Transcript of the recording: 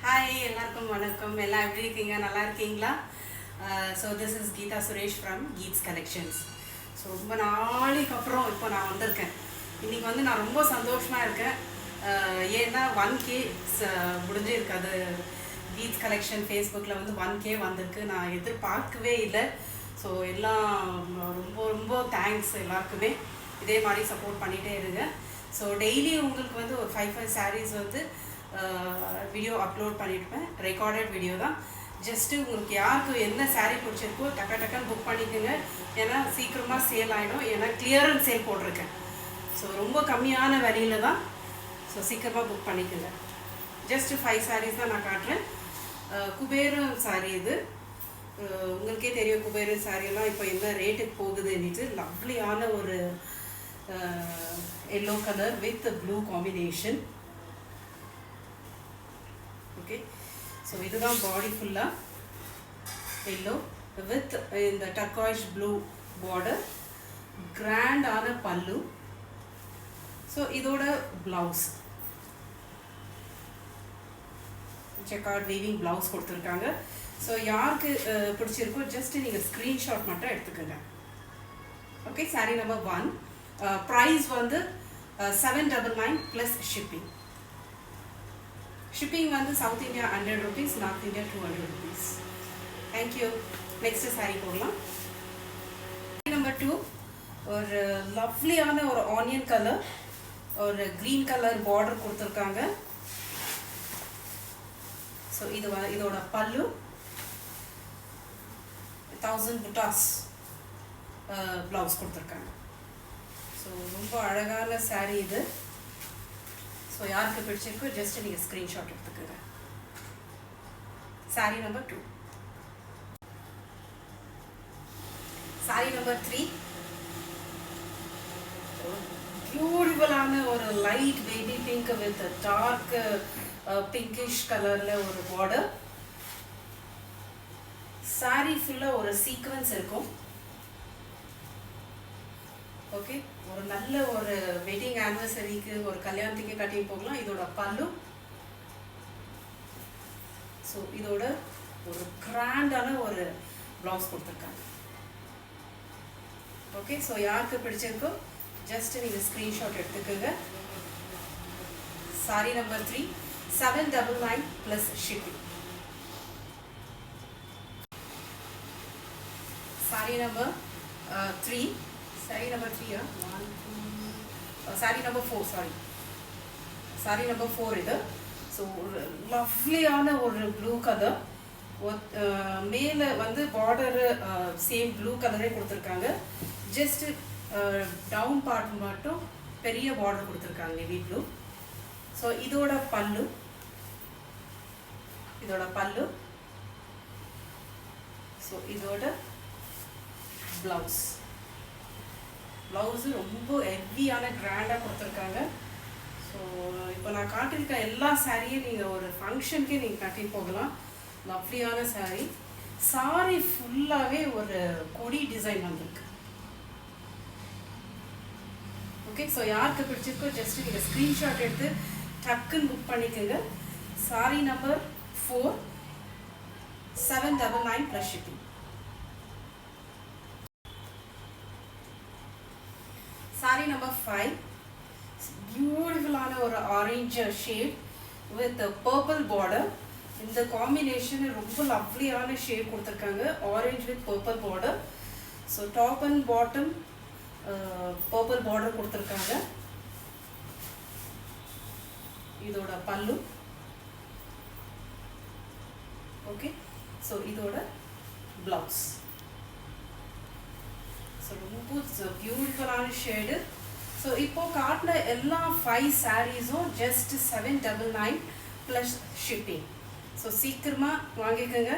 Hi எல்லாருக்கும் வணக்கம். எல்லாம் எப்படி இருக்கீங்க? நல்லா இருக்கீங்களா? So this is Geetha Suresh from Geets collections. So ரொம்ப நாளைக்கு அப்புறம் இப்போ நான் வந்திருக்கேன். இன்றைக்கி வந்து நான் ரொம்ப சந்தோஷமாக இருக்கேன். ஏன்னா 1K முடிஞ்சே இருக்காது. கீட்ஸ் கலெக்ஷன் ஃபேஸ்புக்கில் வந்து 1K வந்திருக்கு. நான் எதிர்பார்க்கவே இல்லை. ஸோ எல்லாம் ரொம்ப ரொம்ப தேங்க்ஸ் எல்லாருக்குமே. இதே மாதிரி சப்போர்ட் பண்ணிகிட்டே இருங்க. ஸோ டெய்லி உங்களுக்கு வந்து ஒரு 5 சாரீஸ் வந்து வீடியோ அப்லோட் பண்ணியிருப்பேன். ரெக்கார்டட் வீடியோ தான். ஜஸ்ட்டு உங்களுக்கு யாருக்கு என்ன சாரீ பிடிச்சிருக்கோ டக்குன்னு புக் பண்ணிக்கோங்க. ஏன்னா சீக்கிரமாக சேல் ஆகிடும். ஏன்னா கிளியரன்ஸ் சேல் போட்டிருக்கேன். ஸோ ரொம்ப கம்மியான விலையில் தான். ஸோ சீக்கிரமாக புக் பண்ணிக்கோங்க. ஜஸ்ட்டு 5 சாரீஸ் தான் நான் காட்டுறேன். குபேரன் சாரீ இது. உங்களுக்கே தெரியும் குபேரன் சாரியெல்லாம் இப்போ என்ன ரேட்டுக்கு போகுதுன்னுட்டு. லவ்லியான ஒரு yellow colour with blue combination. Okay, so இதுதான் பாடி ஃபுல்லாக எல்லோ வித் இந்த டர்காய்ஷ் ப்ளூ பார்டர், கிராண்டான பல்லு. ஸோ இதோட ப்ளவுஸ் செக்கார்ட் வீவிங் ப்ளவுஸ் கொடுத்துருக்காங்க. ஸோ யாருக்கு பிடிச்சிருக்கோ ஜஸ்ட்டு நீங்கள் ஸ்க்ரீன்ஷாட் மட்டும் எடுத்துக்கோங்க. Okay, sari number 1. ப்ரைஸ் வந்து 799 ப்ளஸ் ஷிப்பிங். ஷிப்பிங் வந்து south India 100 rupees, north India 200 rupees. Thank you. Next sari போடலாம். நம்பர் 2 ஒரு லவ்லியான ஒரு ஆனியன் கலர், ஒரு க்ரீன் கலர் பார்டர் கொடுத்துருக்காங்க. ஸோ இதோட பல்லு 1000 புட்டாஸ் ப்ளவுஸ் கொடுத்துருக்காங்க. ஸோ ரொம்ப அழகான சாரீ இது. ஸோ யாருக்கு பிடிச்சிருக்கோ ஜஸ்ட் நீங்கள் ஸ்க்ரீன்ஷாட் எடுத்துக்கோங்க. சாரீ நம்பர் 2. சாரீ நம்பர் 3 பியூட்டிஃபுல்லான ஒரு light baby pink with dark pinkish கலரில் ஒரு பார்டர். சாரீ ஃபுல்லாக ஒரு சீக்வன்ஸ் இருக்கும். ஓகே, ஒரு நல்ல ஒரு வெட்டிங் ஆனிவர்சரிக்கு, ஒரு கல்யாணத்துக்கு கட்டி போகலாம். இதோட பல்லு. ஸோ இதோட ஒரு கிராண்டான ஒரு ப்ளவுஸ் கொடுத்துருக்காங்க. ஓகே, ஸோ யாருக்கு பிடிச்சிருக்கோ ஜஸ்ட் நீங்கள் ஸ்க்ரீன்ஷாட் எடுத்துக்கோங்க. Sari number 3 799 plus shipping. Sari number 3. Sari number 3 sari number 4. Sari number 4 இது. ஸோ ஒரு லவ்லியான ஒரு ப்ளூ கலர். மேலே வந்து பார்டரு சேம் ப்ளூ கலரே கொடுத்துருக்காங்க. ஜஸ்ட் டவுன் பார்ட் மட்டும் பெரிய பார்டர் கொடுத்துருக்காங்க, நேவி ப்ளூ. ஸோ இதோட பல்லு. ஸோ இதோட ப்ளவுஸ் ரொம்ப ஹெவியான கிராண்டாக கொடுத்துருக்காங்க. ஸோ இப்போ நான் காட்டியிருக்க எல்லா சாரியும் நீங்கள் ஒரு ஃபங்க்ஷனுக்கே நீங்கள் கட்டிட்டு போகலாம். லவ்லியான சாரீ ஃபுல்லாகவே ஒரு கொடி டிசைன் வந்திருக்கு. ஓகே, ஸோ யாருக்கு பிடிச்சிருக்கோ ஜஸ்ட் நீங்கள் ஸ்க்ரீன்ஷாட் எடுத்து டக்குன்னு புக் பண்ணிக்கோங்க. Sari number 4 799 plus shipping. Sari number 5 பியூட்டிஃபுல்லான ஒரு orange shade with purple border. இந்த காம்பினேஷன் ரொம்ப லவ்லியான ஷேட் கொடுத்துருக்காங்க, orange with purple border. So top and bottom purple border கொடுத்துருக்காங்க. இதோட பல்லு. ஓகே, ஸோ இதோட ப்ளவுஸ். ஸோ ரொம்ப பியூட்டிஃபுல்லான ஷேடு. ஸோ இப்போது காட்டின எல்லா 5 சாரீஸும் ஜஸ்ட் 799 ப்ளஸ் ஷிப்பிங். ஸோ சீக்கிரமாக வாங்கிக்கோங்க.